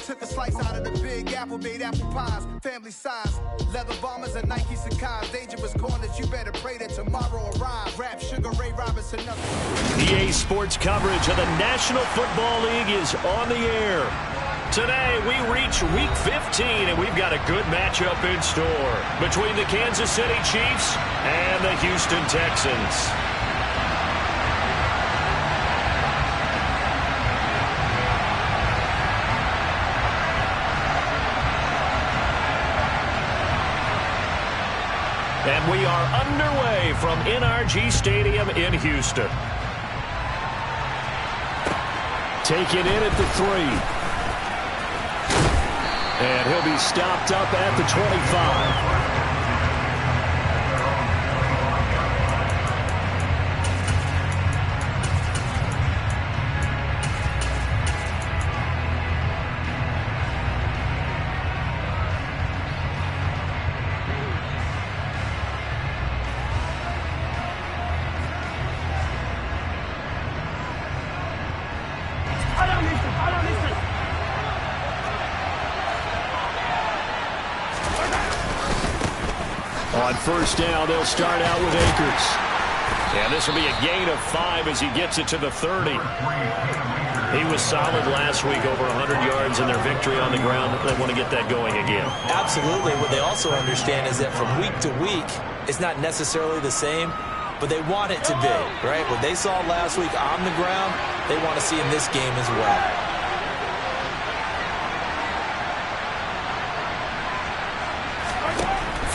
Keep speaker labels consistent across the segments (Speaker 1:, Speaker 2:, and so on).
Speaker 1: Took a slice out of the big apple, made apple pies, family size. Leather bombers and Nike Sakai's. Dangerous corners, you better pray that tomorrow arrive. Rap Sugar Ray Robinson.
Speaker 2: EA Sports coverage of the National Football League is on the air. Today, we reach Week 15, and we've got a good matchup in store between the Kansas City Chiefs and the Houston Texans. And we are underway from NRG Stadium in Houston. Taken in at the 3. And he'll be stopped up at the 25. On first down, they'll start out with Akers. And this will be a gain of 5 as he gets it to the 30. He was solid last week, over 100 yards in their victory on the ground. They want to get that going again.
Speaker 3: Absolutely. What they also understand is that from week to week, it's not necessarily the same, but they want it to be, right? What they saw last week on the ground, they want to see in this game as well.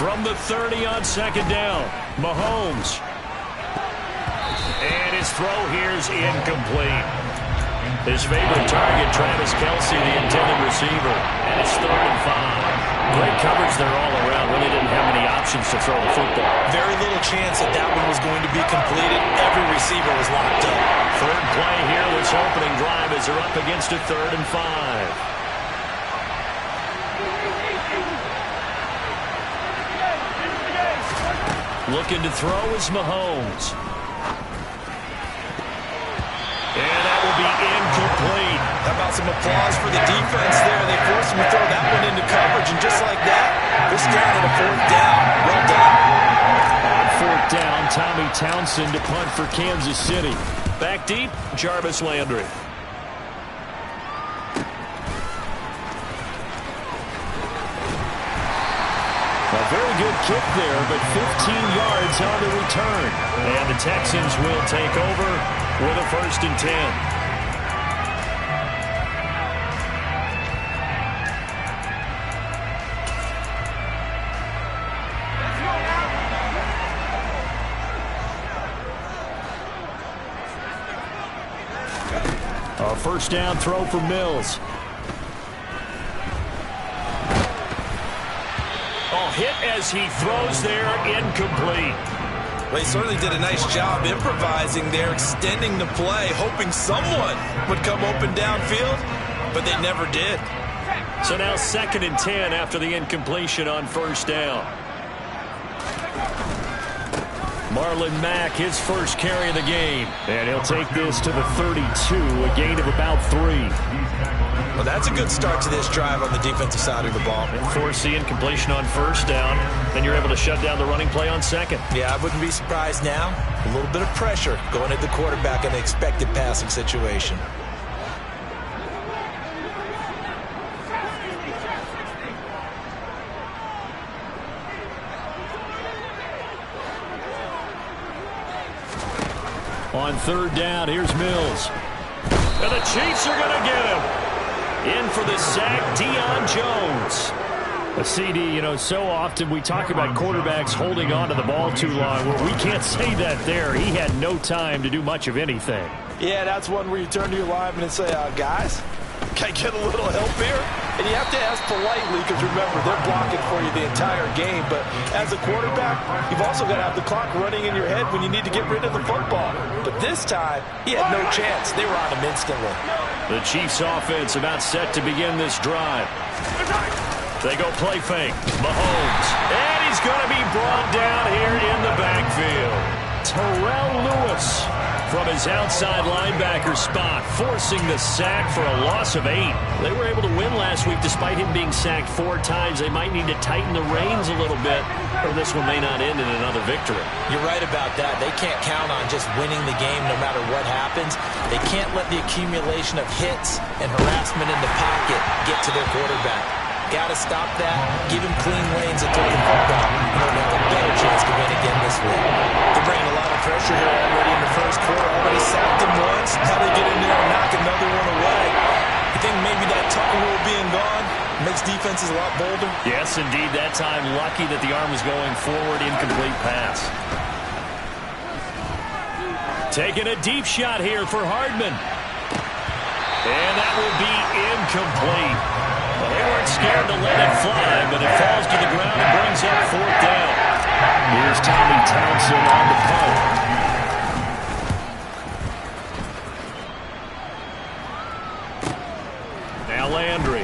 Speaker 2: From the 30 on second down, Mahomes. And his throw here is incomplete. His favorite target, Travis Kelce, the intended receiver. And it's 3rd and 5. Great coverage there all around. Really didn't have many options to throw the football.
Speaker 3: Very little chance that that one was going to be completed. Every receiver was locked up.
Speaker 2: Third play here, this opening drive as they're up against a 3rd and 5. Looking to throw is Mahomes. And that will be incomplete.
Speaker 3: How about some applause for the defense there? They forced him to throw that one into coverage, and just like that, they're standing at a 4th down. Well done.
Speaker 2: On 4th down, Tommy Townsend to punt for Kansas City. Back deep, Jarvis Landry. A very good kick there, but 15 yards on the return. And the Texans will take over with a 1st and 10. A 1st down throw for Mills. Hit as he throws there, incomplete.
Speaker 3: Well, he certainly did a nice job improvising there, extending the play, hoping someone would come open downfield, but they never did.
Speaker 2: So now 2nd and 10 after the incompletion on 1st down. Marlon Mack, his first carry of the game. And he'll take this to the 32, a gain of about 3.
Speaker 3: Well, that's a good start to this drive on the defensive side of the ball.
Speaker 2: And force the incompletion on 1st down. Then you're able to shut down the running play on 2nd.
Speaker 3: Yeah, I wouldn't be surprised now. A little bit of pressure going at the quarterback in the expected passing situation.
Speaker 2: On 3rd down, here's Mills. And the Chiefs are going to get him. In for the sack, Deion Jones. A CD, so often we talk about quarterbacks holding on to the ball too long. Well, we can't say that there. He had no time to do much of anything.
Speaker 4: Yeah, that's one where you turn to your lineman and say, guys, can I get a little help here? And you have to ask politely because, remember, they're blocking for you the entire game. But as a quarterback, you've also got to have the clock running in your head when you need to get rid of the football. But this time, he had no chance. They were on him instantly.
Speaker 2: The Chiefs offense about set to begin this drive. They go play fake. Mahomes. And he's going to be brought down here in the backfield. Terrell Lewis from his outside linebacker spot, forcing the sack for a loss of 8. They were able to win last week despite him being sacked 4 times. They might need to tighten the reins a little bit, or this one may not end in another victory.
Speaker 3: You're right about that. They can't count on just winning the game no matter what happens. They can't let the accumulation of hits and harassment in the pocket get to their quarterback. Got to stop that, give him clean lanes and throw the football. They'll have a better chance to win again this week. They're bringing a lot of pressure here already in the first quarter. Already sacked him once. How they get in there and knock another one away? You think maybe that tuck rule being gone makes defenses a lot bolder?
Speaker 2: Yes, indeed. That time, lucky that the arm was going forward. Incomplete pass. Taking a deep shot here for Hardman. And that will be incomplete. Well, they weren't scared to let it fly, but it falls to the ground and brings up 4th down. Here's Tommy Townsend on the punt. Now Landry.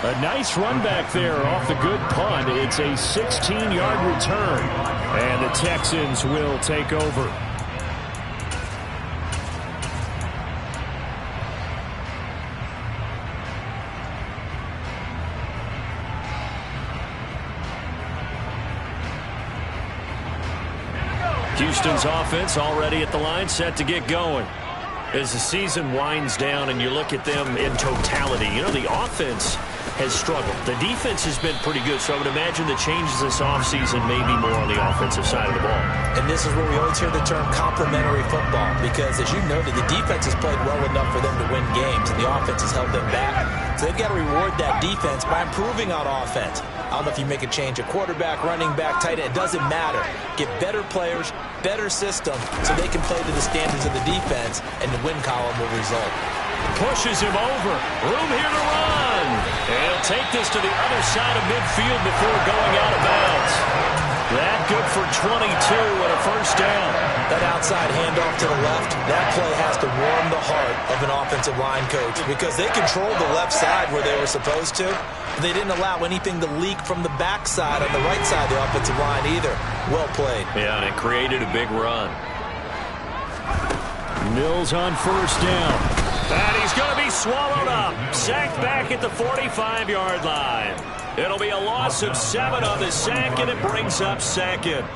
Speaker 2: A nice run back there off the good punt. It's a 16-yard return, and the Texans will take over. Houston's offense already at the line, set to get going. As the season winds down and you look at them in totality, you know, the offense has struggled. The defense has been pretty good, so I would imagine the changes this offseason may be more on the offensive side of the ball.
Speaker 3: And this is where we always hear the term complementary football, because as you noted, the defense has played well enough for them to win games, and the offense has held them back. So they've got to reward that defense by improving on offense. I don't know if you make a change at quarterback, running back, tight end. It doesn't matter. Get better players, better system, so they can play to the standards of the defense, and the win column will result.
Speaker 2: Pushes him over. Room here to run. And he'll take this to the other side of midfield before going out of bounds. That good for 22 and a first down.
Speaker 3: That outside handoff to the left, that play has to warm the heart of an offensive line coach, because they controlled the left side where they were supposed to. They didn't allow anything to leak from the backside on the right side of the offensive line either. Well played.
Speaker 2: Yeah, and it created a big run. Mills on first down. And he's going to be swallowed up. Sacked back at the 45-yard line. It'll be a loss of 7 on the sack, and it brings up 2nd.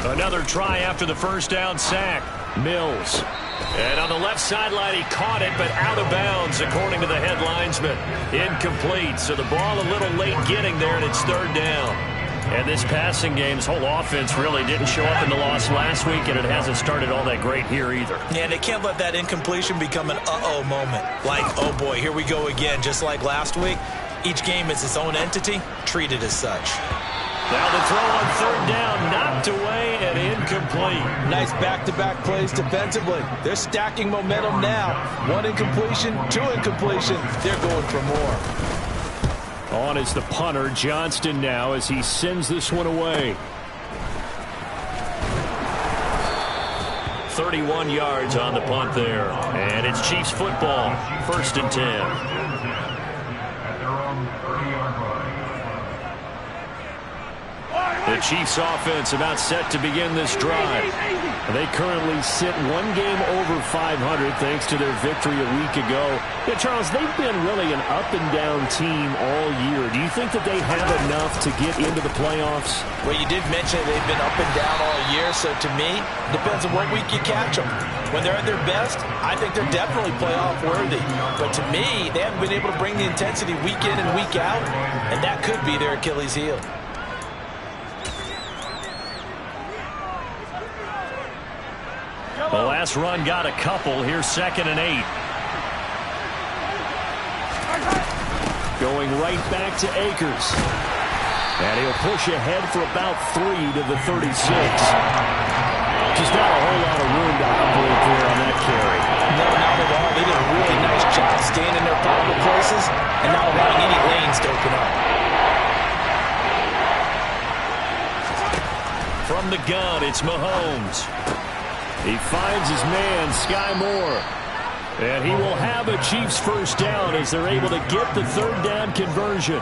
Speaker 2: Another try after the first down sack. Mills. And on the left sideline, he caught it, but out of bounds, according to the head linesman. Incomplete, so the ball a little late getting there, and it's 3rd down. And this passing game's whole offense really didn't show up in the loss last week, and it hasn't started all that great here either.
Speaker 3: Yeah, they can't let that incompletion become an uh-oh moment. Like, oh boy, here we go again, just like last week. Each game is its own entity, treated as such.
Speaker 2: Now the throw on 3rd down, knocked away and incomplete.
Speaker 4: Nice back-to-back plays defensively. They're stacking momentum now. 1 incompletion, 2 incompletions. They're going for more.
Speaker 2: On is the punter, Johnston, now as he sends this one away. 31 yards on the punt there. And it's Chiefs football, 1st and 10. The Chiefs offense about set to begin this drive. They currently sit 1 game over 500 thanks to their victory a week ago. Yeah, Charles, they've been really an up-and-down team all year. Do you think that they have enough to get into the playoffs?
Speaker 3: Well, you did mention they've been up and down all year, so to me, depends on what week you catch them. When they're at their best, I think they're definitely playoff worthy. But to me, they haven't been able to bring the intensity week in and week out, and that could be their Achilles heel.
Speaker 2: The last run got a couple. Here's 2nd and 8. Going right back to Akers. And he'll push ahead for about 3 to the 36. Just not a whole lot of room to operate there on that carry.
Speaker 3: No, not at all. They did a really nice job staying in their proper places and not allowing any lanes to open up.
Speaker 2: From the gun, it's Mahomes. He finds his man, Sky Moore. And he will have a Chiefs first down as they're able to get the third down conversion.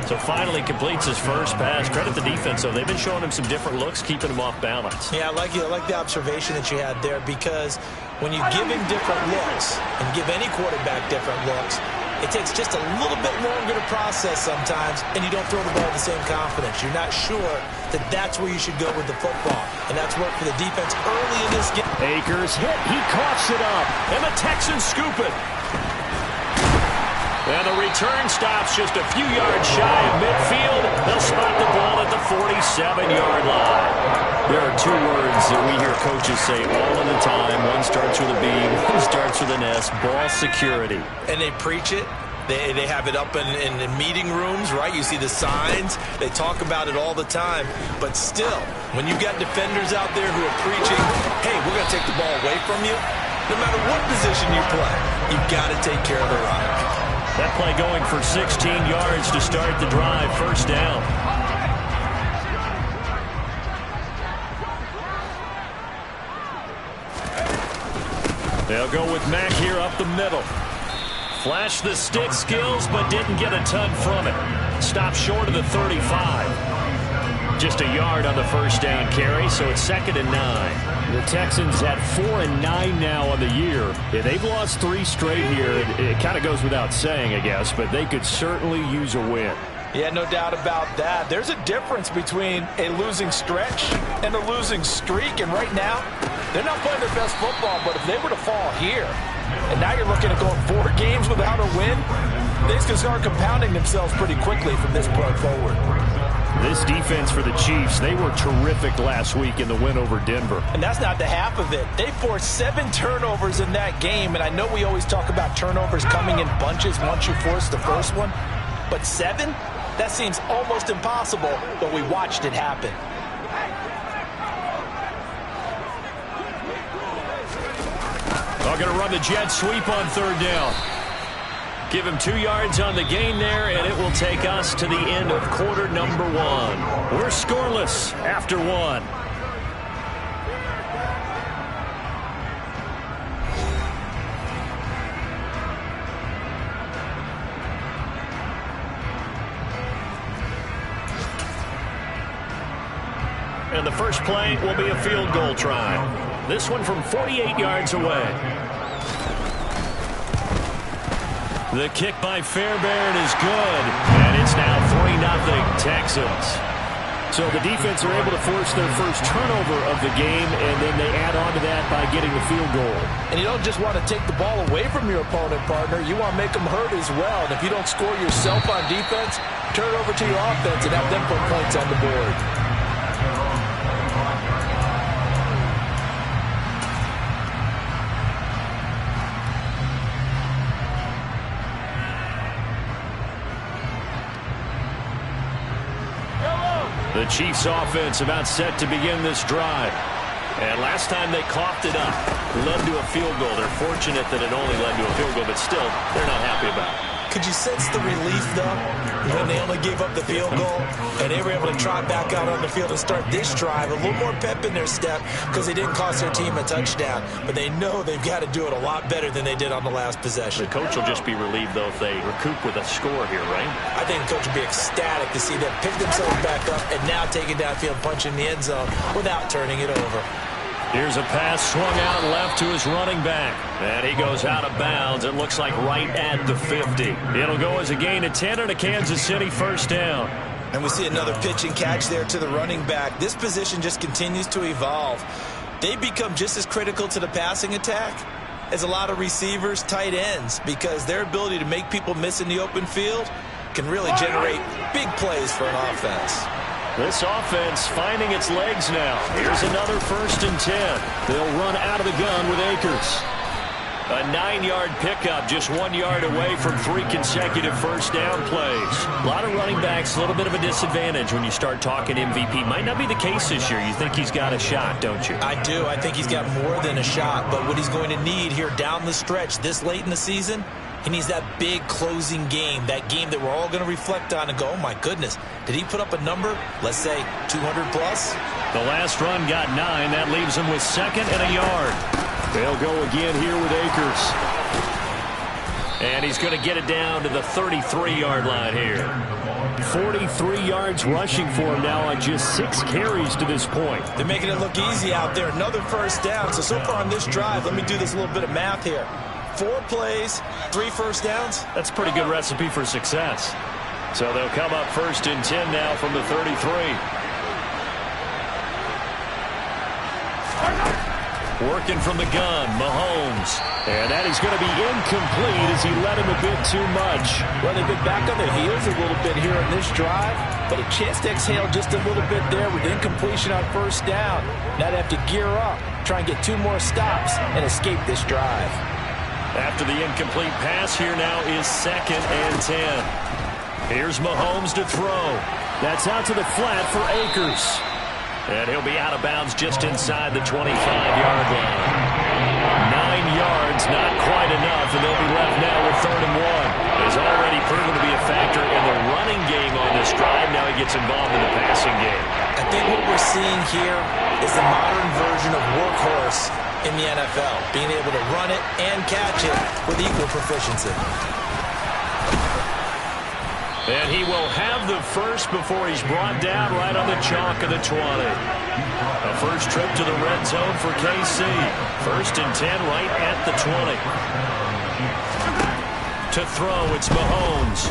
Speaker 2: So finally completes his first pass. Credit the defense, though. They've been showing him some different looks, keeping him off balance.
Speaker 3: Yeah, I like the observation that you had there, because when you give him different looks and give any quarterback different looks, it takes just a little bit longer to process sometimes, and you don't throw the ball with the same confidence. You're not sure that that's where you should go with the football, and that's worked for the defense early in this game.
Speaker 2: Akers hit. He coughs it up, and the Texans scoop it. And the return stops just a few yards shy of midfield. They'll spot the ball at the 47-yard line. There are two words that we hear coaches say all of the time. One starts with a B, one starts with an S, ball security.
Speaker 3: And they preach it. They have it up in meeting rooms, right? You see the signs. They talk about it all the time. But still, when you got defenders out there who are preaching, hey, we're going to take the ball away from you, no matter what position you play, you've got to take care of the rock.
Speaker 2: That play going for 16 yards to start the drive. First down. They'll go with Mack here up the middle. Flashed the stick skills, but didn't get a ton from it. Stopped short of the 35. Just a yard on the first down carry, so it's 2nd and 9. The Texans at 4-9 now on the year. Yeah, they've lost 3 straight here. It kind of goes without saying, I guess, but they could certainly use a win.
Speaker 4: Yeah, no doubt about that. There's a difference between a losing stretch and a losing streak, and right now, they're not playing their best football, but if they were to fall here, and now you're looking at going 4 games without a win, things can start compounding themselves pretty quickly from this point forward.
Speaker 2: This defense for the Chiefs, they were terrific last week in the win over Denver.
Speaker 4: And that's not the half of it. They forced 7 turnovers in that game, and I know we always talk about turnovers coming in bunches once you force the first one, but 7? That seems almost impossible, but we watched it happen.
Speaker 2: They're going to run the jet sweep on third down. Give him 2 yards on the gain there, and it will take us to the end of quarter number 1. We're scoreless after 1. And the first play will be a field goal try. This one from 48 yards away. The kick by Fairbairn is good, and it's now 3-0 Texans. So the defense are able to force their first turnover of the game, and then they add on to that by getting the field goal.
Speaker 4: And you don't just want to take the ball away from your opponent, partner. You want to make them hurt as well. And if you don't score yourself on defense, turn it over to your offense and have them put points on the board.
Speaker 2: The Chiefs offense about set to begin this drive. And last time they coughed it up, led to a field goal. They're fortunate that it only led to a field goal, but still, they're not happy about it.
Speaker 3: Could you sense the relief, though, when they only gave up the field goal and they were able to trot back out on the field and start this drive? A little more pep in their step because they didn't cost their team a touchdown, but they know they've got to do it a lot better than they did on the last possession.
Speaker 2: The coach will just be relieved, though, if they recoup with a score here, right?
Speaker 3: I think the coach will be ecstatic to see them pick themselves back up and now take it downfield, punch in the end zone without turning it over.
Speaker 2: Here's a pass swung out left to his running back. And he goes out of bounds. It looks like right at the 50. It'll go as a gain of 10 and a Kansas City first down.
Speaker 3: And we see another pitch and catch there to the running back. This position just continues to evolve. They become just as critical to the passing attack as a lot of receivers, tight ends, because their ability to make people miss in the open field can really generate big plays for an offense.
Speaker 2: This offense finding its legs now. Here's another 1st and 10. They'll run out of the gun with Akers. A 9-yard pickup, just 1 yard away from 3 consecutive first down plays. A lot of running backs, a little bit of a disadvantage when you start talking MVP. Might not be the case this year. You think he's got a shot, don't you?
Speaker 3: I do. I think he's got more than a shot. But what he's going to need here down the stretch this late in the season, he needs that big closing game, that game that we're all going to reflect on and go, oh, my goodness, did he put up a number, let's say, 200 plus?
Speaker 2: The last run got 9. That leaves him with 2nd and a yard. They'll go again here with Akers. And he's going to get it down to the 33-yard line here. 43 yards rushing for him now on just 6 carries to this point.
Speaker 3: They're making it look easy out there. Another first down. So far on this drive, let me do this little bit of math here. 4 plays, 3 first downs.
Speaker 2: That's a pretty good recipe for success. So they'll come up 1st and 10 now from the 33. Working from the gun, Mahomes. And that is going to be incomplete as he led him a bit too much.
Speaker 4: Well, they've been back on their heels a little bit here in this drive, but a chance to exhale just a little bit there with incompletion on 1st down. Now they have to gear up, try and get 2 more stops, and escape this drive.
Speaker 2: After the incomplete pass, here now is 2nd and 10. Here's Mahomes to throw. That's out to the flat for Akers. And he'll be out of bounds just inside the 25-yard line. 9 yards, not quite enough, and they'll be left now with 3rd and 1. Has already proven to be a factor in the running game on this drive. Now he gets involved in the passing game.
Speaker 3: I think what we're seeing here is the modern version of workhorse in the NFL, being able to run it and catch it with equal proficiency.
Speaker 2: And he will have the first before he's brought down right on the chalk of the 20. A first trip to the red zone for KC. 1st and 10 right at the 20. To throw, it's Mahomes.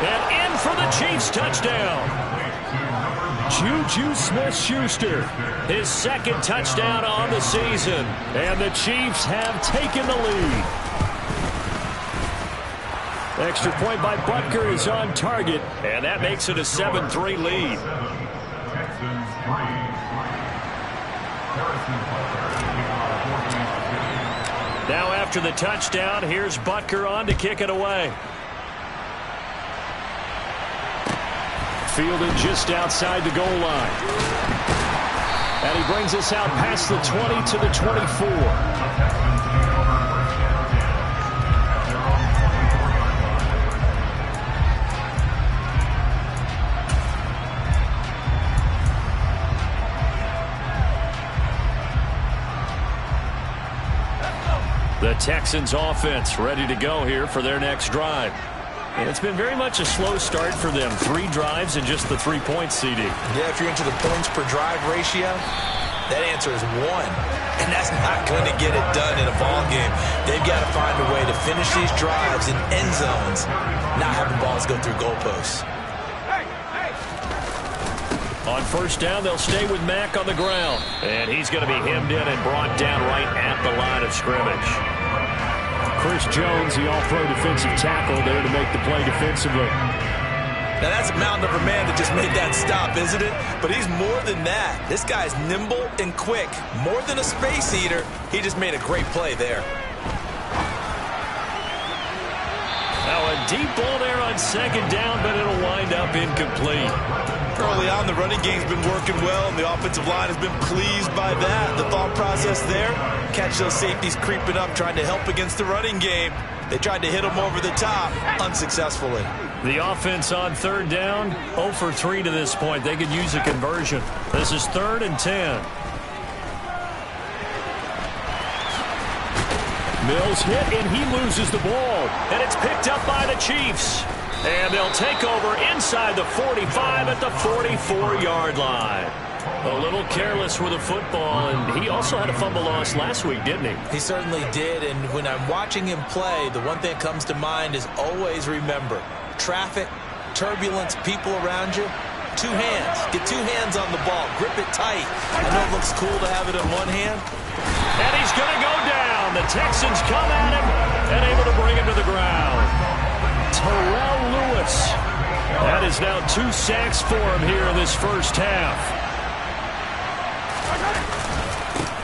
Speaker 2: And in for the Chiefs touchdown. Juju Smith-Schuster, his 2nd touchdown on the season. And the Chiefs have taken the lead. Extra point by Butker is on target, and that makes it a 7-3 lead. Now after the touchdown, here's Butker on to kick it away. Fielded just outside the goal line. And he brings us out past the 20 to the 24. The Texans offense ready to go here for their next drive. And it's been very much a slow start for them. 3 drives and just the 3 points, CD.
Speaker 3: Yeah, if you're into the points per drive ratio, that answer is 1. And that's not going to get it done in a ball game. They've got to find a way to finish these drives in end zones, not having balls go through goalposts.
Speaker 2: On 1st down, they'll stay with Mack on the ground. And he's going to be hemmed in and brought down right at the line of scrimmage. Chris Jones, the all-pro defensive tackle, there to make the play defensively.
Speaker 3: Now that's a mountain of a man that just made that stop, isn't it? But he's more than that. This guy's nimble and quick. More than a space eater, he just made a great play there.
Speaker 2: Now a deep ball there on 2nd down, but it'll wind up incomplete.
Speaker 3: Early on, the running game's been working well, and the offensive line has been pleased by that. The thought process there, catch those safeties creeping up, trying to help against the running game. They tried to hit them over the top, unsuccessfully.
Speaker 2: The offense on 3rd down, 0 for 3 to this point. They could use a conversion. This is 3rd and 10. Mills hit, and he loses the ball. And it's picked up by the Chiefs. And they'll take over inside the 45 at the 44-yard line. A little careless with the football, and he also had a fumble loss last week, didn't he?
Speaker 3: He certainly did, and when I'm watching him play, the one thing that comes to mind is always remember, traffic, turbulence, people around you, 2 hands. Get 2 hands on the ball. Grip it tight. I know it looks cool to have it in one hand.
Speaker 2: And he's going to go down. The Texans come at him and able to bring him to the ground. Terrell Lewis. That is now 2 sacks for him here in this 1st half.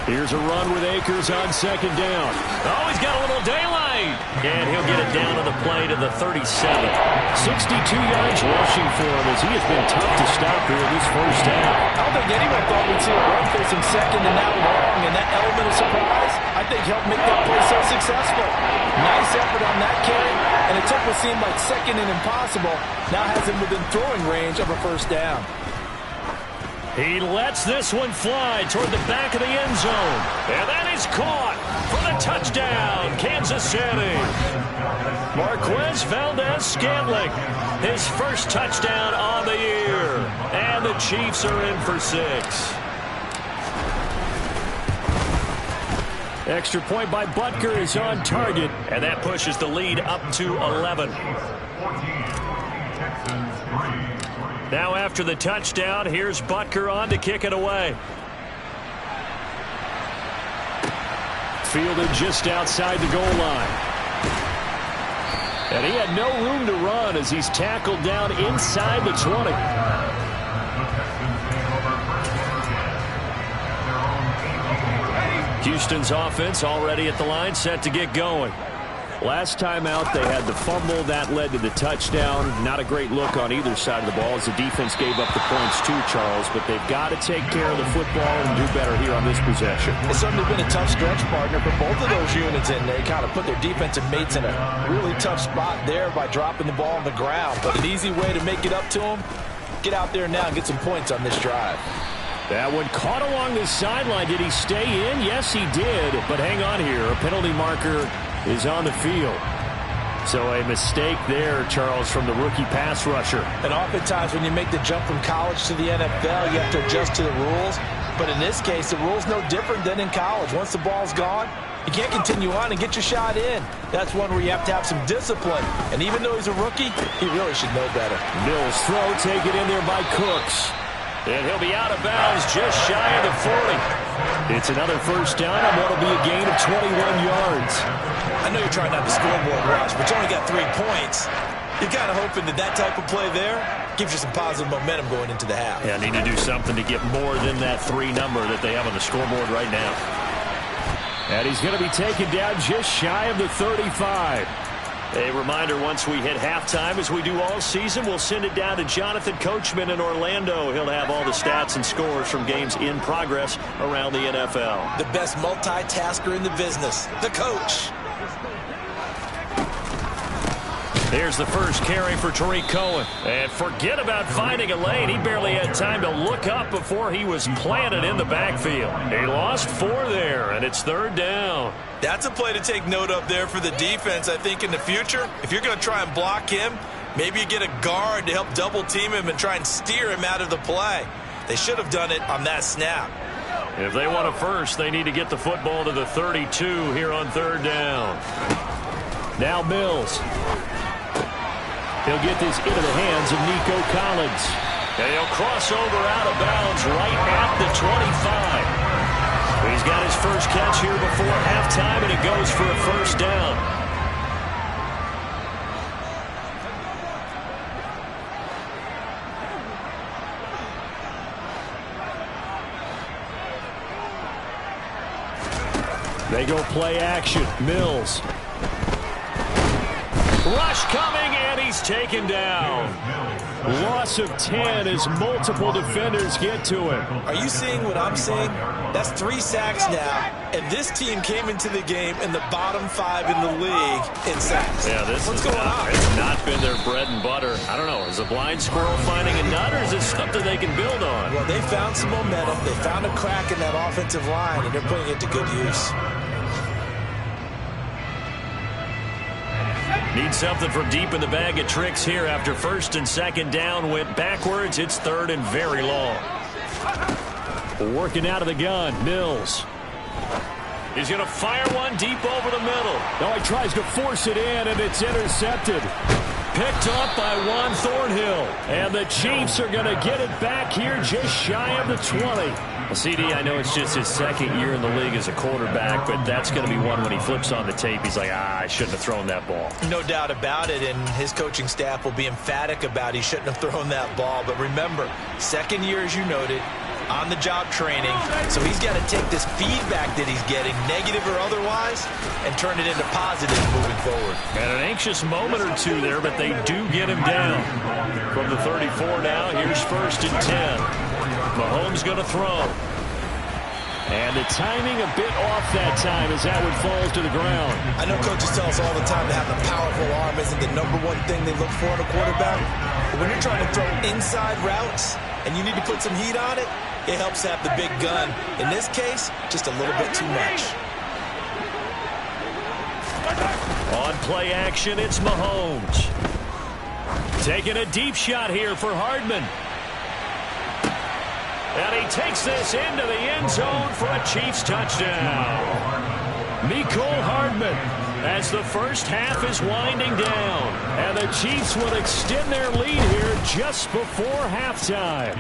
Speaker 2: Here's a run with Akers on 2nd down. Oh, he's got a little daylight. And he'll get it down to the play to the 37. 62 yards rushing for him as he has been tough to stop here in this 1st half.
Speaker 4: I don't think anyone thought we'd see a run facing 2nd and that long, and that element of surprise, I think, helped make that play so successful. Nice effort on that carry, and it took what seemed like 2nd and impossible, now has him within throwing range of a 1st down.
Speaker 2: He lets this one fly toward the back of the end zone. And that is caught for the touchdown, Kansas City. Marquez Valdez-Scantling, his first touchdown on the year. And the Chiefs are in for 6. Extra point by Butker is on target, and that pushes the lead up to 11. Now after the touchdown, here's Butker on to kick it away. Fielded just outside the goal line. And he had no room to run as he's tackled down inside the 20. Houston's offense already at the line, set to get going. Last time out, they had the fumble. That led to the touchdown. Not a great look on either side of the ball as the defense gave up the points too, Charles. But they've got to take care of the football and do better here on this possession.
Speaker 4: It's certainly been a tough stretch, partner, for both of those units, and they kind of put their defensive mates in a really tough spot there by dropping the ball on the ground. But an easy way to make it up to them, get out there now and get some points on this drive.
Speaker 2: That one caught along the sideline. Did he stay in? Yes, he did. But hang on here. A penalty marker is on the field. So a mistake there, Charles, from the rookie pass rusher.
Speaker 3: And oftentimes when you make the jump from college to the NFL, you have to adjust to the rules. But in this case, the rule's no different than in college. Once the ball's gone, you can't continue on and get your shot in. That's one where you have to have some discipline. And even though he's a rookie, he really should know better.
Speaker 2: Mills throw, take it in there by Cooks. And he'll be out of bounds just shy of the 40. It's another first down on what will be a gain of 21 yards.
Speaker 3: I know you're trying not to scoreboard rush, but you only got 3 points. You're kind of hoping that that type of play there gives you some positive momentum going into the half.
Speaker 2: Yeah, need to do something to get more than that 3 number that they have on the scoreboard right now. And he's going to be taken down just shy of the 35. A reminder, once we hit halftime, as we do all season, we'll send it down to Jonathan Coachman in Orlando. He'll have all the stats and scores from games in progress around the NFL.
Speaker 3: The best multitasker in the business, the coach.
Speaker 2: Here's the first carry for Tariq Cohen. And forget about finding a lane. He barely had time to look up before he was planted in the backfield. He lost 4 there, and it's 3rd down.
Speaker 3: That's a play to take note of there for the defense, I think, in the future. If you're going to try and block him, maybe you get a guard to help double-team him and try and steer him out of the play. They should have done it on that snap.
Speaker 2: If they want a first, they need to get the football to the 32 here on 3rd down. Now Mills. He'll get this into the hands of Nico Collins. And he'll cross over out of bounds right at the 25. He's got his first catch here before halftime, and it goes for a first down. They go play action. Mills. Rush coming, and he's taken down. Loss of 10 as multiple defenders get to him.
Speaker 3: Are you seeing what I'm seeing? That's 3 sacks now, and this team came into the game in the bottom 5 in the league in sacks.
Speaker 2: Yeah, what's going on? It's not been their bread and butter. I don't know. Is a blind squirrel finding a nut, or is this something they can build on?
Speaker 3: Well, they found some momentum. They found a crack in that offensive line, and they're putting it to good use.
Speaker 2: Need something from deep in the bag of tricks here after 1st and 2nd down went backwards. It's 3rd and very long. Working out of the gun, Mills. He's going to fire one deep over the middle. Now he tries to force it in, and it's intercepted. Picked up by Juan Thornhill. And the Chiefs are going to get it back here just shy of the 20. Well, CD, I know it's just his 2nd year in the league as a quarterback, but that's going to be one when he flips on the tape. He's like, I shouldn't have thrown that ball.
Speaker 3: No doubt about it, and his coaching staff will be emphatic about he shouldn't have thrown that ball. But remember, 2nd year, as you noted, on-the-job training. So he's got to take this feedback that he's getting, negative or otherwise, and turn it into positive moving forward.
Speaker 2: And an anxious moment or 2 there, but they do get him down. From the 34 now, here's 1st and 10. Mahomes going to throw. And the timing a bit off that time as that one falls to the ground.
Speaker 3: I know coaches tell us all the time that having a powerful arm isn't the #1 thing they look for in a quarterback. But when you're trying to throw inside routes, and you need to put some heat on it, it helps have the big gun. In this case, just a little bit too much.
Speaker 2: On play action, it's Mahomes. Taking a deep shot here for Hardman. And he takes this into the end zone for a Chiefs touchdown. Mecole Hardman, as the first half is winding down. And the Chiefs will extend their lead here just before halftime.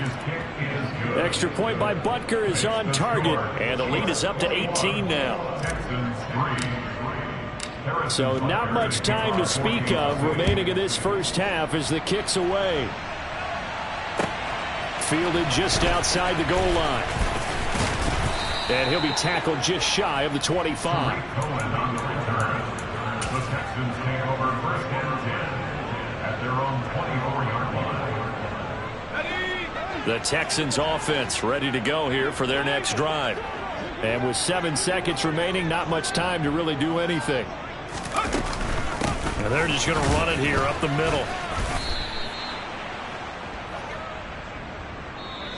Speaker 2: Extra point by Butker is on target. And the lead is up to 18 now. So not much time to speak of remaining in this first half as the kick's away. Fielded just outside the goal line. And he'll be tackled just shy of the 25. The Texans offense ready to go here for their next drive. And with 7 seconds remaining, not much time to really do anything. And they're just going to run it here up the middle.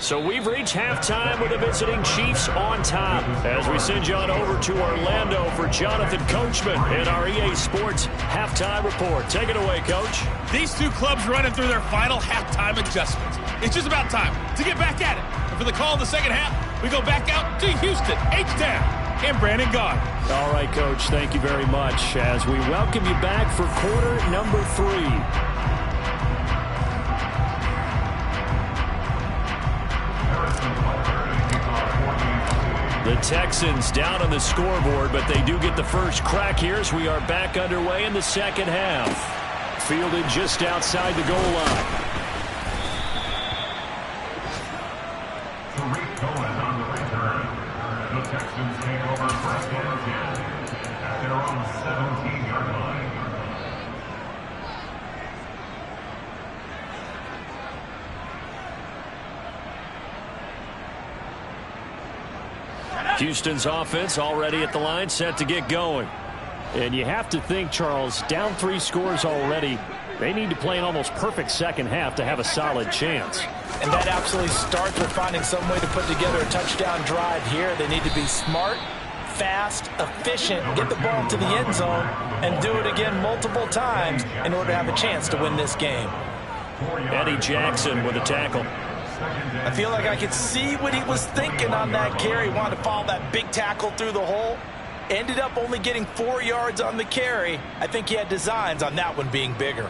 Speaker 2: So we've reached halftime with the visiting Chiefs on top. As we send you on over to Orlando for Jonathan Coachman in our EA Sports Halftime Report. Take it away, Coach.
Speaker 5: These two clubs running through their final halftime adjustments. It's just about time to get back at it. And for the call of the second half, we go back out to Houston, H-Town, and Brandon Gaudin.
Speaker 2: All right, Coach, thank you very much as we welcome you back for quarter number 3. The Texans down on the scoreboard, but they do get the first crack here as we are back underway in the second half. Fielded just outside the goal line.
Speaker 6: Tariq Cohen on the return. The Texans take over first and 10 at their own 17-yard line.
Speaker 2: Houston's offense already at the line, set to get going. And you have to think, Charles, down 3 scores already. They need to play an almost perfect second half to have a solid chance.
Speaker 3: And that absolutely starts with finding some way to put together a touchdown drive here. They need to be smart, fast, efficient, get the ball to the end zone, and do it again multiple times in order to have a chance to win this game.
Speaker 2: Eddie Jackson with a tackle.
Speaker 3: I feel like I could see what he was thinking on that carry. He wanted to follow that big tackle through the hole. Ended up only getting 4 yards on the carry. I think he had designs on that one being bigger.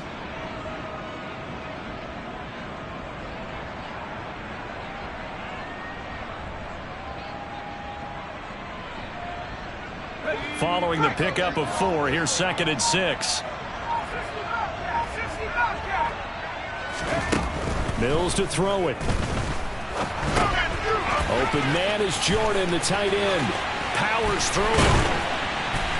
Speaker 2: Following the pickup of 4, here's 2nd and 6. Mills to throw it. Open man is Jordan, the tight end. Powers through it.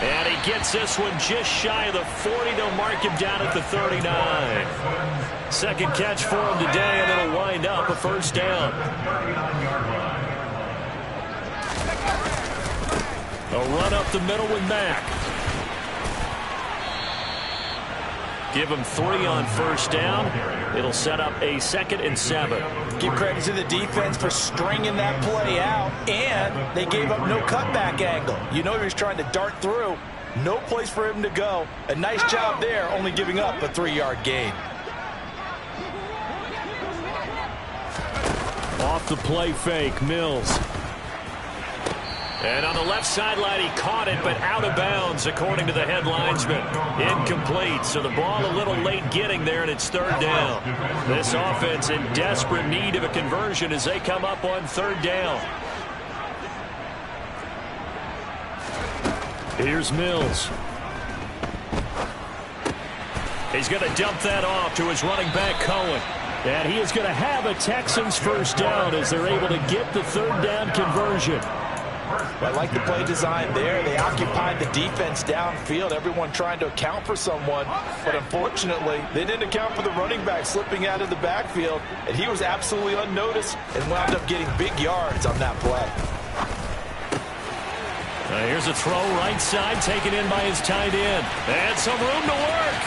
Speaker 2: And he gets this one just shy of the 40. They'll mark him down at the 39. Second catch for him today, and it'll wind up a first down. A run up the middle with Mack. Give him 3 on first down. It'll set up a 2nd and 7.
Speaker 3: Give credit to the defense for stringing that play out, and they gave up no cutback angle. You know he was trying to dart through. No place for him to go. A nice job there, only giving up a 3-yard gain.
Speaker 2: Off the play fake, Mills. And on the left sideline, he caught it, but out of bounds, according to the head linesman. Incomplete, so the ball a little late getting there, and it's 3rd down. This offense in desperate need of a conversion as they come up on 3rd down. Here's Mills. He's going to dump that off to his running back, Cohen. And he is going to have a Texans first down as they're able to get the 3rd down conversion.
Speaker 3: I like the play design there. They occupied the defense downfield, everyone trying to account for someone. But unfortunately, they didn't account for the running back slipping out of the backfield. And he was absolutely unnoticed and wound up getting big yards on that play.
Speaker 2: Here's a throw right side, taken in by his tight end. And some room to work.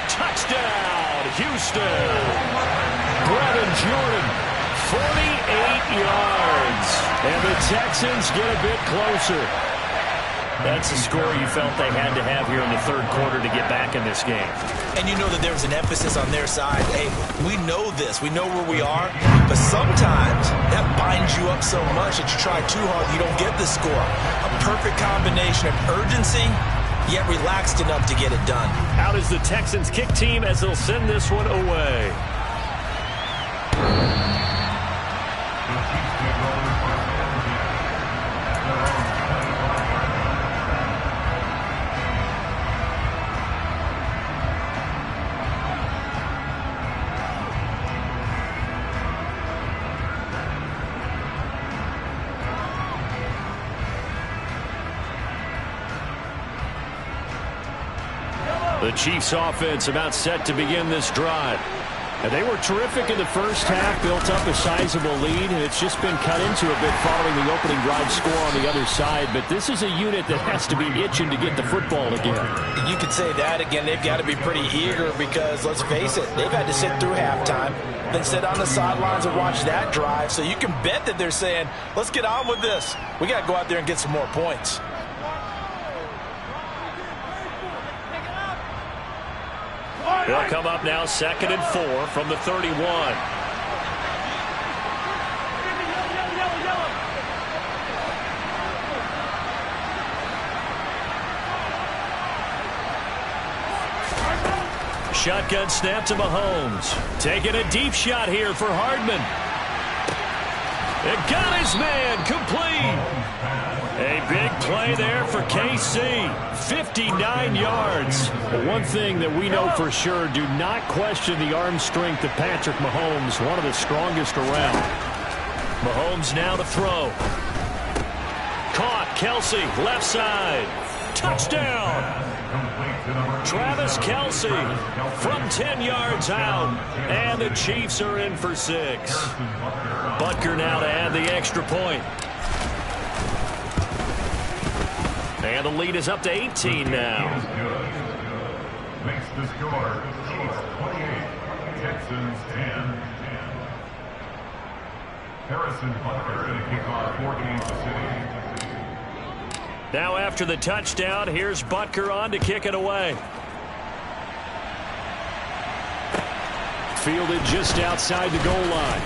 Speaker 2: Touchdown, Houston. Brevin Jordan 48 yards. And the Texans get a bit closer. That's the score you felt they had to have here in the third quarter to get back in this game.
Speaker 3: And you know that there was an emphasis on their side. Hey, we know this. We know where we are. But sometimes that binds you up so much that you try too hard, you don't get the score. A perfect combination of urgency, yet relaxed enough to get it done.
Speaker 2: Out is the Texans kick team as they'll send this one away. The Chiefs offense about set to begin this drive. And they were terrific in the first half, built up a sizable lead, and it's just been cut into a bit following the opening drive score on the other side. But this is a unit that has to be itching to get the football again.
Speaker 3: You could say that again. They've got to be pretty eager because, let's face it, they've had to sit through halftime, then sit on the sidelines and watch that drive. So you can bet that they're saying, let's get on with this. We got to go out there and get some more points.
Speaker 2: They'll come up now 2nd and 4 from the 31. Shotgun snap to Mahomes. Taking a deep shot here for Hardman. It got his man complete. A big play there for KC. 59 yards. But one thing that we know for sure, do not question the arm strength of Patrick Mahomes, one of the strongest around. Mahomes now to throw. Caught. Kelce, left side. Touchdown. Travis Kelce from 10 yards out. And the Chiefs are in for 6. Butker now to add the extra point. And the lead is up to 18 now.
Speaker 6: Makes the score Chiefs 28, Texans 10. Harrison Butker to kick off for Kansas City.
Speaker 2: Now after the touchdown, here's Butker on to kick it away. Fielded just outside the goal line.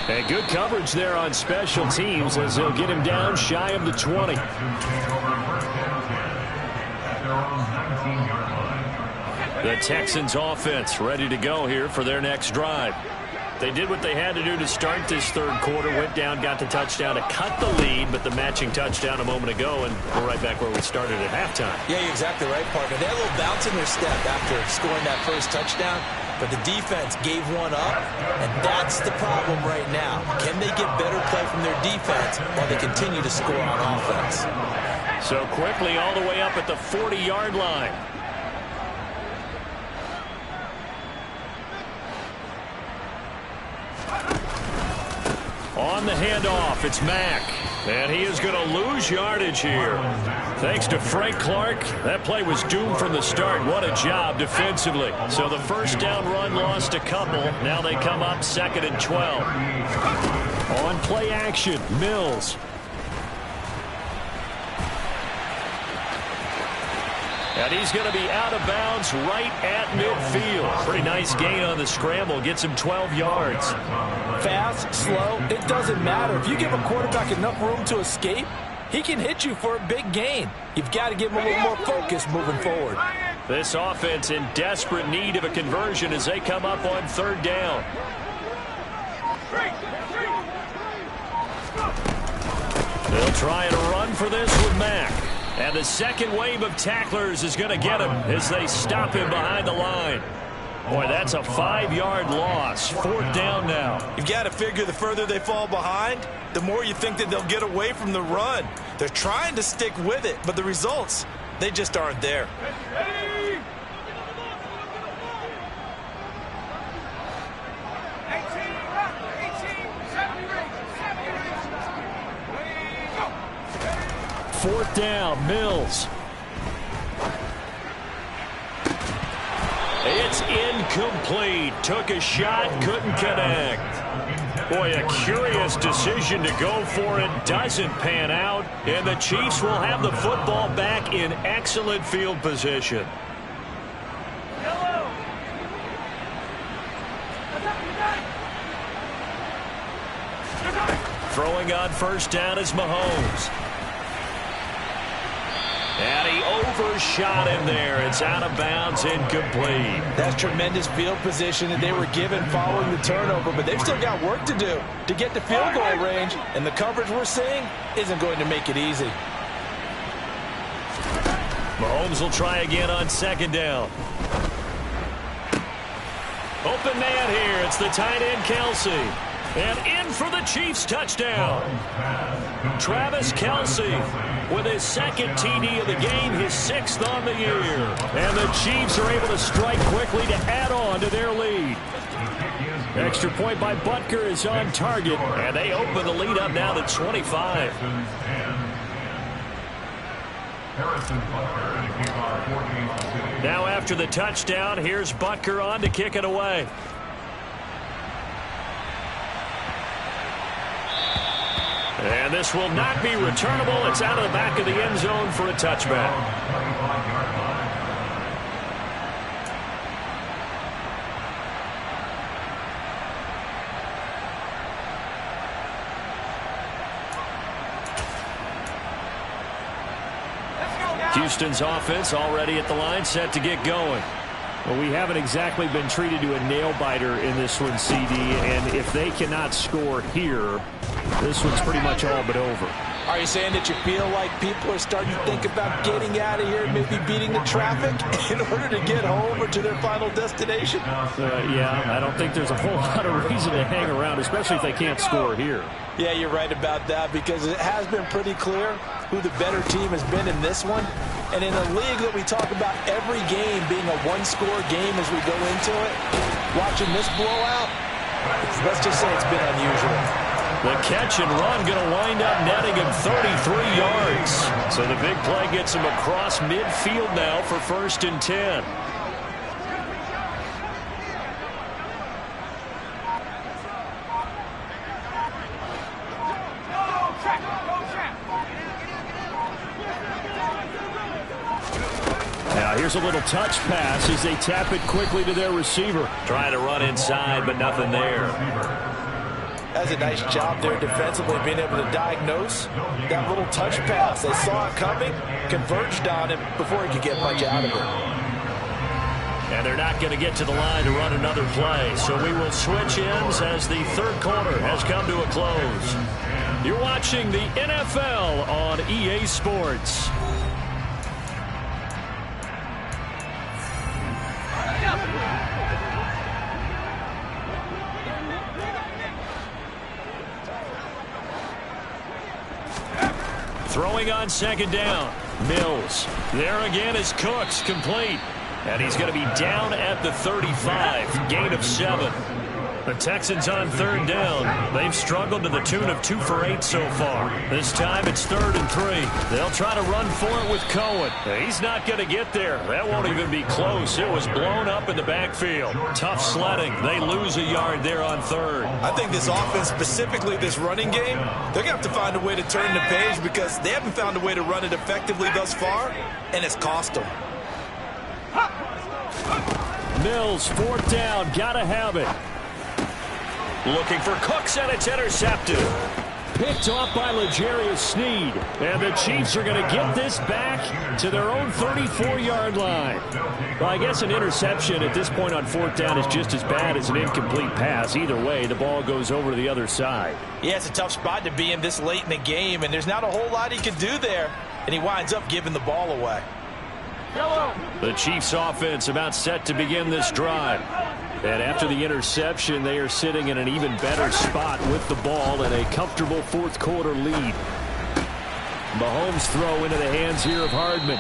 Speaker 2: And good coverage there on special teams as they'll get him down shy of the 20. The Texans offense ready to go here for their next drive. They did what they had to do to start this third quarter, went down, got the touchdown to cut the lead, but the matching touchdown a moment ago, and we're right back where we started at halftime.
Speaker 3: Yeah, you're exactly right, partner. They had a little bounce in their step after scoring that first touchdown, but the defense gave one up, and that's the problem right now. Can they get better play from their defense while they continue to score on offense?
Speaker 2: So quickly all the way up at the 40-yard line. On the handoff, it's Mack. And he is going to lose yardage here. Thanks to Frank Clark, that play was doomed from the start. What a job defensively. So the first down run lost a couple. Now they come up 2nd and 12. On play action, Mills. And he's going to be out of bounds right at midfield. Pretty nice gain on the scramble. Gets him 12 yards.
Speaker 4: Fast, slow, it doesn't matter. If you give a quarterback enough room to escape, he can hit you for a big gain. You've got to give him a little more focus moving forward.
Speaker 2: This offense in desperate need of a conversion as they come up on 3rd down. They'll try and run for this with Mack. And the second wave of tacklers is going to get him as they stop him behind the line. Boy, that's a 5-yard loss. 4th down now.
Speaker 4: You've got to figure the further they fall behind, the more you think that they'll get away from the run. They're trying to stick with it, but the results, they just aren't there.
Speaker 2: Fourth down, Mills. It's Incomplete. Took a shot, couldn't connect. Boy, a curious decision to go for it. Doesn't pan out. And the Chiefs will have the football back in excellent field position. Throwing on first down is Mahomes. And he overshot him there. It's out of bounds, incomplete.
Speaker 4: That's tremendous field position that they were given following the turnover, but they've still got work to do to get to field goal range, and the coverage we're seeing isn't going to make it easy.
Speaker 2: Mahomes will try again on second down. Open man here. It's the tight end, Kelce. And in for the Chiefs touchdown. Travis Kelce with his second TD of the game, his 6th on the year. And the Chiefs are able to strike quickly to add on to their lead. Extra point by Butker is on target, and they open the lead up now to 25. Now after the touchdown, here's Butker on to kick it away. And this will not be returnable. It's out of the back of the end zone for a touchback. Houston's offense already at the line, set to get going. Well, we haven't exactly been treated to a nail-biter in this one, CD, and if they cannot score here, this one's pretty much all but over.
Speaker 4: Are you saying that you feel like people are starting to think about getting out of here, maybe beating the traffic in order to get home or to their final destination?
Speaker 2: Yeah, I don't think there's a whole lot of reason to hang around, especially if they can't score here.
Speaker 4: Yeah, you're right about that, because it has been pretty clear who the better team has been in this one. And in a league that we talk about every game being a one-score game as we go into it, watching this blowout, let's just say it's been unusual.
Speaker 2: The catch and run going to wind up netting him 33 yards. So the big play gets him across midfield now for 1st and 10. Now here's a little touch pass as they tap it quickly to their receiver. Trying to run inside, but nothing there.
Speaker 4: That's a nice job there defensively, being able to diagnose that little touch pass. They saw it coming, converged on him before he could get much out of it.
Speaker 2: And they're not going to get to the line to run another play. So we will switch ends as the 3rd quarter has come to a close. You're watching the NFL on EA Sports. Throwing on second down. Mills. There again is Cooks, complete. And he's going to be down at the 35. Gain of 7. The Texans on 3rd down. They've struggled to the tune of 2 for 8 so far. This time it's 3rd and 3. They'll try to run for it with Cohen. He's not going to get there. That won't even be close. It was blown up in the backfield. Tough sledding. They lose a yard there on 3rd.
Speaker 4: I think this offense, specifically this running game, they're going to have to find a way to turn the page because they haven't found a way to run it effectively thus far, and it's cost them.
Speaker 2: Mills, 4th down. Gotta have it. Looking for Cooks, and it's intercepted. Picked off by L'Jarius Sneed. And the Chiefs are going to get this back to their own 34-yard line. Well, I guess an interception at this point on 4th down is just as bad as an incomplete pass. Either way, the ball goes over to the other side.
Speaker 4: Yeah, it's a tough spot to be in this late in the game, and there's not a whole lot he can do there. And he winds up giving the ball away.
Speaker 2: The Chiefs offense about set to begin this drive. And after the interception, they are sitting in an even better spot with the ball and a comfortable 4th quarter lead. Mahomes throw into the hands here of Hardman.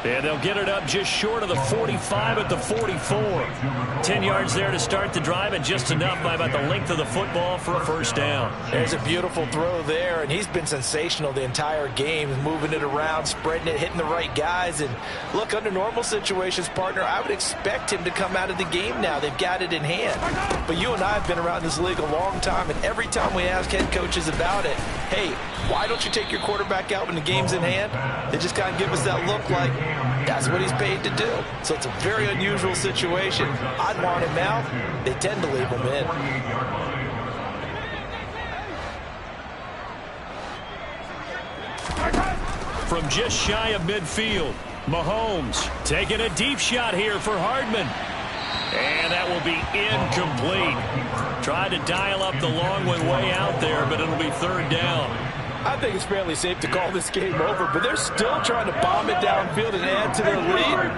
Speaker 2: And they'll get it up just short of the 45 at the 44. 10 yards there to start the drive, and just enough by about the length of the football for a first down.
Speaker 3: There's a beautiful throw there, and he's been sensational the entire game, moving it around, spreading it, hitting the right guys. And look, under normal situations, partner, I would expect him to come out of the game now. They've got it in hand. But you and I have been around this league a long time, and every time we ask head coaches about it, hey, why don't you take your quarterback out when the game's in hand? They just kind of give us that look like that's what he's paid to do. So it's a very unusual situation. I'd want him out. They tend to leave him in.
Speaker 2: From just shy of midfield, Mahomes taking a deep shot here for Hardman. And that will be incomplete. Tried to dial up the long one way out there, but it'll be third down.
Speaker 4: I think it's fairly safe to call this game over, but they're still trying to bomb it downfield and add to their lead.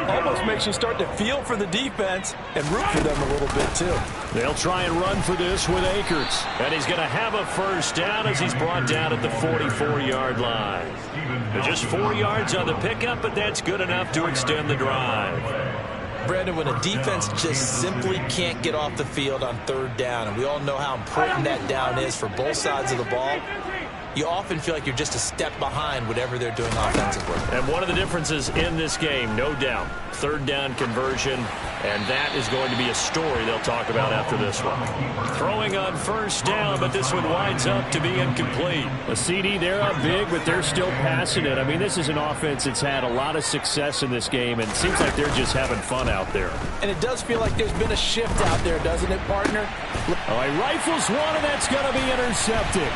Speaker 4: Almost makes you start to feel for the defense and root for them a little bit, too.
Speaker 2: They'll try and run for this with Akers. And he's going to have a first down as he's brought down at the 44-yard line. Just 4 yards on the pickup, but that's good enough to extend the drive.
Speaker 3: Brandon, when a defense just simply can't get off the field on third down, and we all know how important that down is for both sides of the ball, you often feel like you're just a step behind whatever they're doing offensively.
Speaker 2: And one of the differences in this game, no doubt, third down conversion, and that is going to be a story they'll talk about after this one. Throwing on first down, but this one winds up to be incomplete. A CD, they're up big, but they're still passing it. I mean, this is an offense that's had a lot of success in this game, and it seems like they're just having fun out there.
Speaker 4: And it does feel like there's been a shift out there, doesn't it, partner?
Speaker 2: All right, rifles one, and that's going to be intercepted.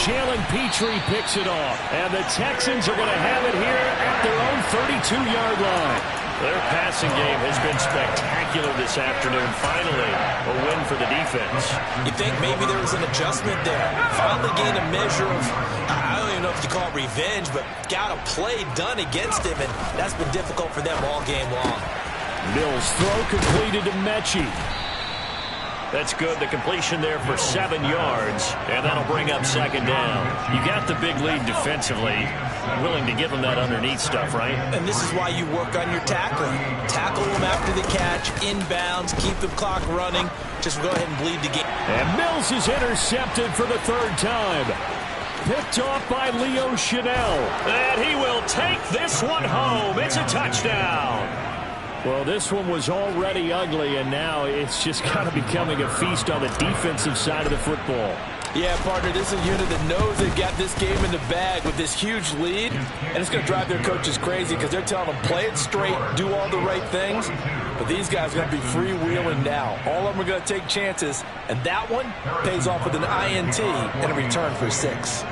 Speaker 2: Jalen Petrie picks it off, and the Texans are going to have it here at their own 32-yard line. Their passing game has been spectacular this afternoon. Finally, a win for the defense.
Speaker 3: You think maybe there was an adjustment there. Finally gained a measure of, I don't even know if you call it revenge, but got a play done against him, and that's been difficult for them all game long.
Speaker 2: Mills throw completed to Mechie. That's good. The completion there for 7 yards, and that'll bring up second down. You got the big lead defensively. Willing to give them that underneath stuff, right?
Speaker 3: And this is why you work on your tackling. Tackle them after the catch, inbounds, keep the clock running. Just go ahead and bleed the game.
Speaker 2: And Mills is intercepted for the third time. Picked off by Leo Chanel. And he will take this one home. It's a touchdown. Well, this one was already ugly, and now it's just kind of becoming a feast on the defensive side of the football.
Speaker 4: Yeah, partner, this is a unit that knows they've got this game in the bag with this huge lead, and it's going to drive their coaches crazy because they're telling them, play it straight, do all the right things, but these guys are going to be freewheeling now. All of them are going to take chances, and that one pays off with an INT and a return for 6.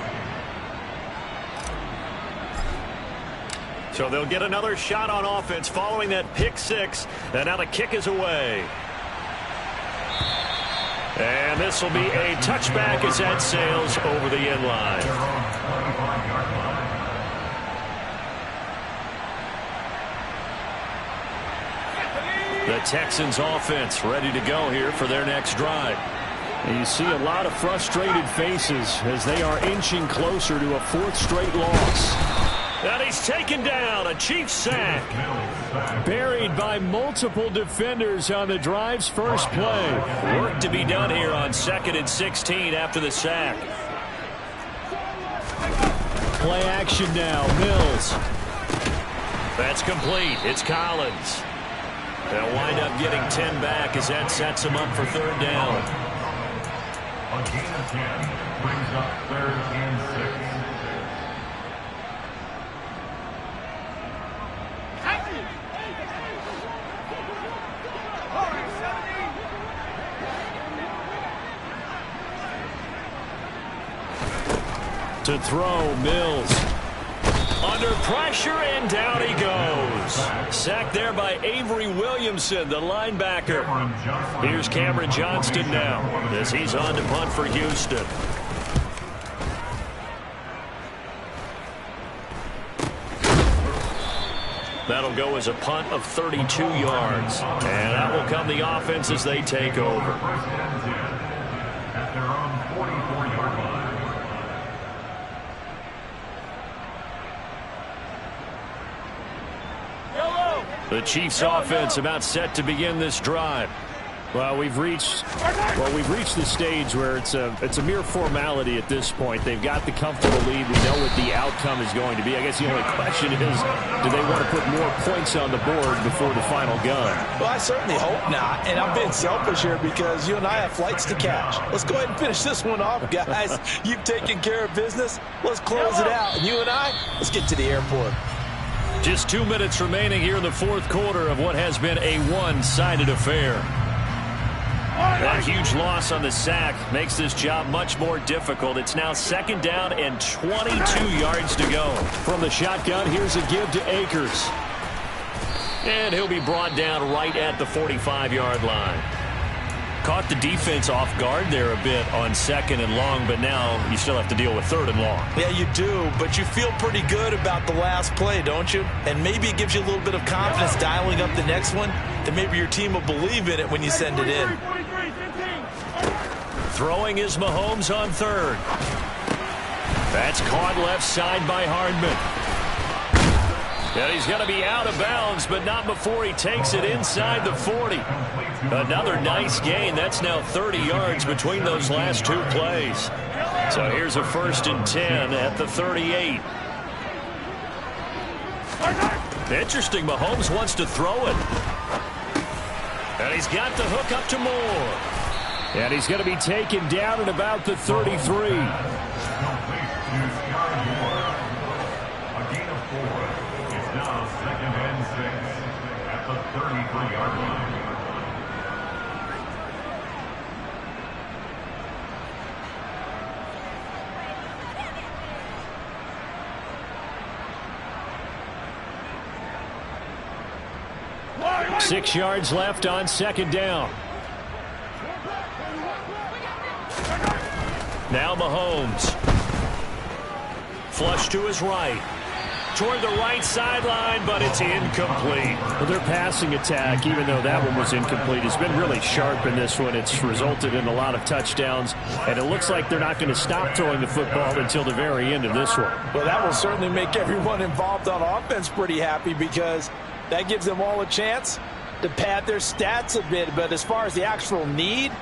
Speaker 2: So they'll get another shot on offense following that pick 6, and now the kick is away. And this will be a touchback as that sails over the end line. The Texans offense ready to go here for their next drive. And you see a lot of frustrated faces as they are inching closer to a 4th straight loss. And he's taken down, a Chiefs sack. Buried by multiple defenders on the drive's first play. Work to be done here on 2nd and 16 after the sack. Play action now, Mills. That's complete. It's Collins. They'll wind up getting 10 back as that sets them up for third down.
Speaker 6: A gain of 10 brings up 3rd and 6.
Speaker 2: To throw, Mills. Under pressure, and down he goes. Sacked there by Avery Williamson, the linebacker. Here's Cameron Johnston now as he's on to punt for Houston. That'll go as a punt of 32 yards. And that will come the offense as they take over.
Speaker 6: At their own 44-yard line.
Speaker 2: The Chiefs offense about set to begin this drive. Well, we've reached the stage where it's a mere formality at this point. They've got the comfortable lead. We know what the outcome is going to be. I guess the only question is, do they want to put more points on the board before the final gun?
Speaker 4: Well, I certainly hope not, and I'm being selfish here because you and I have flights to catch. Let's go ahead and finish this one off, guys. You've taken care of business. Let's close it out. And you and I, let's get to the airport.
Speaker 2: Just 2 minutes remaining here in the fourth quarter of what has been a one-sided affair. That huge loss on the sack makes this job much more difficult. It's now 2nd down and 22 yards to go. From the shotgun, here's a give to Akers. And he'll be brought down right at the 45-yard line. Caught the defense off guard there a bit on 2nd and long, but now you still have to deal with 3rd and long.
Speaker 4: Yeah, you do, but you feel pretty good about the last play, don't you? And maybe it gives you a little bit of confidence dialing up the next one, that maybe your team will believe in it when you send it in.
Speaker 2: Throwing is Mahomes on 3rd. That's caught left side by Hardman. And he's going to be out of bounds, but not before he takes it inside the 40. Another nice gain. That's now 30 yards between those last 2 plays. So here's a 1st and 10 at the 38. Interesting, Mahomes wants to throw it. And he's got the hook up to Moore. And he's going to be taken down at about the 33.
Speaker 6: A gain of 4. It's now 2nd and 6 at the 33-yard line.
Speaker 2: Six yards left on 2nd down. Now Mahomes. Flush to his right. Toward the right sideline, but it's incomplete. Well, their passing attack, even though that one was incomplete, has been really sharp in this one. It's resulted in a lot of touchdowns, and it looks like they're not going to stop throwing the football until the very end of this one.
Speaker 4: Well, that will certainly make everyone involved on offense pretty happy because that gives them all a chance to pad their stats a bit. But as far as the actual need,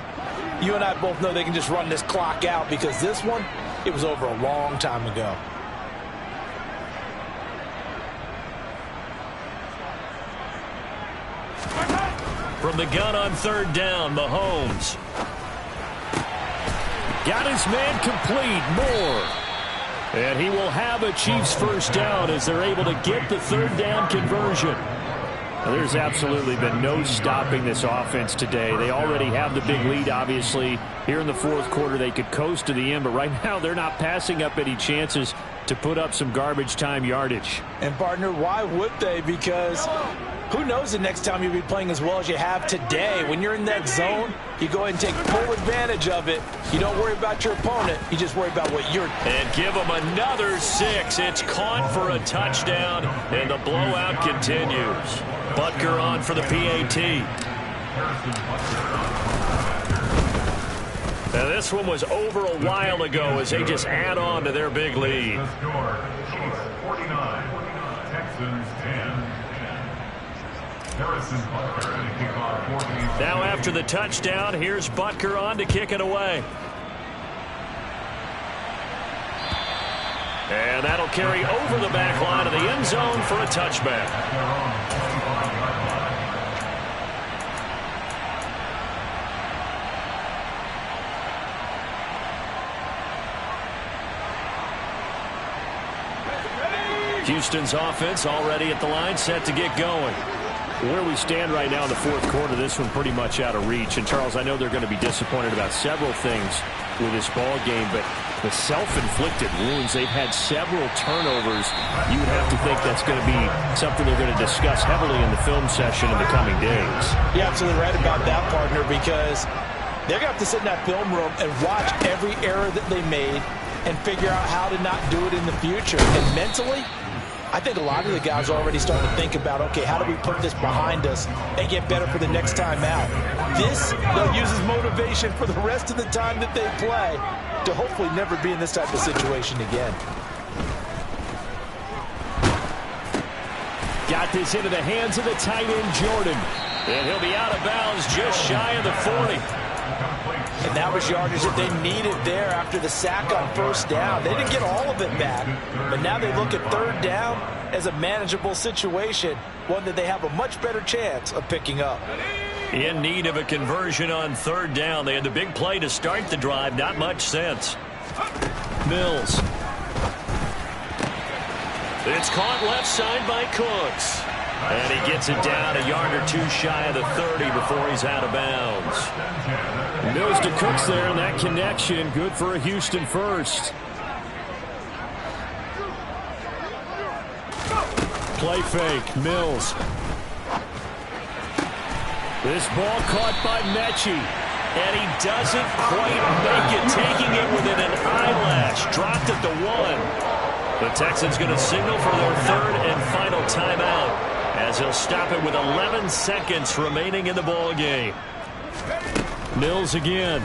Speaker 4: you and I both know they can just run this clock out because this one, it was over a long time ago.
Speaker 2: From the gun on 3rd down, Mahomes. Got his man complete, Moore. And he will have a Chiefs 1st down as they're able to get the 3rd down conversion. Now, there's absolutely been no stopping this offense today. They already have the big lead, obviously. Here in the 4th quarter, they could coast to the end, but right now they're not passing up any chances to put up some garbage time yardage.
Speaker 4: And, partner, why would they? Because who knows the next time you'll be playing as well as you have today. When you're in that zone, you go ahead and take full advantage of it. You don't worry about your opponent. You just worry about what you're doing.
Speaker 2: And give them another 6. It's caught for a touchdown, and the blowout continues. Butker on for the PAT. Now, this one was over a while ago as they just add on to their big lead.
Speaker 6: The score, Chiefs 49, Texans 10. Harrison Butker to kick off 14.
Speaker 2: Now after the touchdown, here's Butker on to kick it away. And that'll carry over the back line of the end zone for a touchback. Houston's offense already at the line, set to get going. Where we stand right now in the 4th quarter, this one pretty much out of reach. And, Charles, I know they're going to be disappointed about several things with this ball game, but the self-inflicted wounds, they've had several turnovers. You would have to think that's going to be something they're going to discuss heavily in the film session in the coming days.
Speaker 4: You're absolutely right about that, partner, because they're going to have to sit in that film room and watch every error that they made and figure out how to not do it in the future. And mentally, I think a lot of the guys are already starting to think about, okay, how do we put this behind us and get better for the next time out? This, they'll use as motivation for the rest of the time that they play to hopefully never be in this type of situation again.
Speaker 2: got this into the hands of the tight end, Jordan. And he'll be out of bounds just shy of the 40.
Speaker 4: And that was yardage that they needed there after the sack on first down. They didn't get all of it back, but now they look at third down as a manageable situation, one that they have a much better chance of picking up.
Speaker 2: In need of a conversion on third down. They had the big play to start the drive. Not much sense. Mills. It's caught left side by Cooks. And he gets it down a yard or two shy of the 30 before he's out of bounds.
Speaker 7: Mills to Cooks there, and that connection good for a Houston first. Play fake, Mills. This ball caught by Mechie.
Speaker 2: And he doesn't quite make it, taking it within an eyelash. Dropped at the 1. The Texans going to signal for their third and final timeout, as he'll stop it with 11 seconds remaining in the ball game.
Speaker 7: Mills again.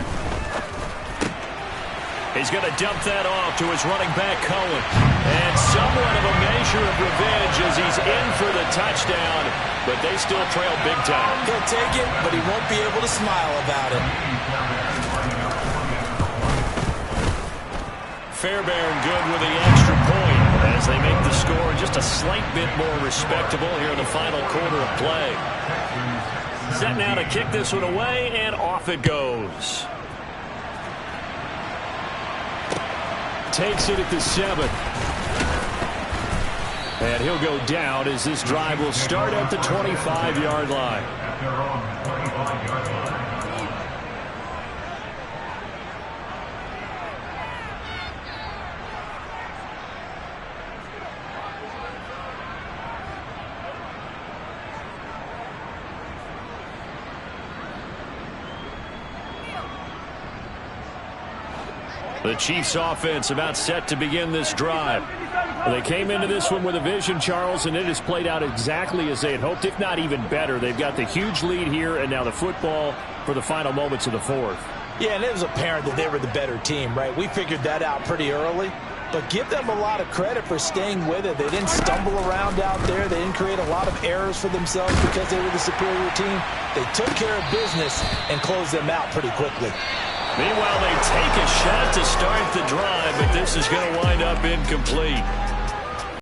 Speaker 2: He's going to dump that off to his running back, Cohen. And somewhat of a measure of revenge as he's in for the touchdown, but they still trail big time.
Speaker 3: He'll take it, but he won't be able to smile about it.
Speaker 2: Fairbairn good with the extra point as they make the score just a slight bit more respectable here in the final quarter of play. Set now to kick this one away, and off it goes.
Speaker 7: Takes it at the 7. And he'll go down as this drive will start at the 25-yard line.
Speaker 6: At their own 25-yard line.
Speaker 7: The Chiefs offense about set to begin this drive. They came into this one with a vision, Charles, and it has played out exactly as they had hoped, if not even better. They've got the huge lead here, and now the football for the final moments of the fourth.
Speaker 4: Yeah, and it was apparent that they were the better team, right? We figured that out pretty early, but give them a lot of credit for staying with it. They didn't stumble around out there. They didn't create a lot of errors for themselves because they were the superior team. They took care of business and closed them out pretty quickly.
Speaker 2: Meanwhile, they take a shot to start the drive, but this is going to wind up incomplete.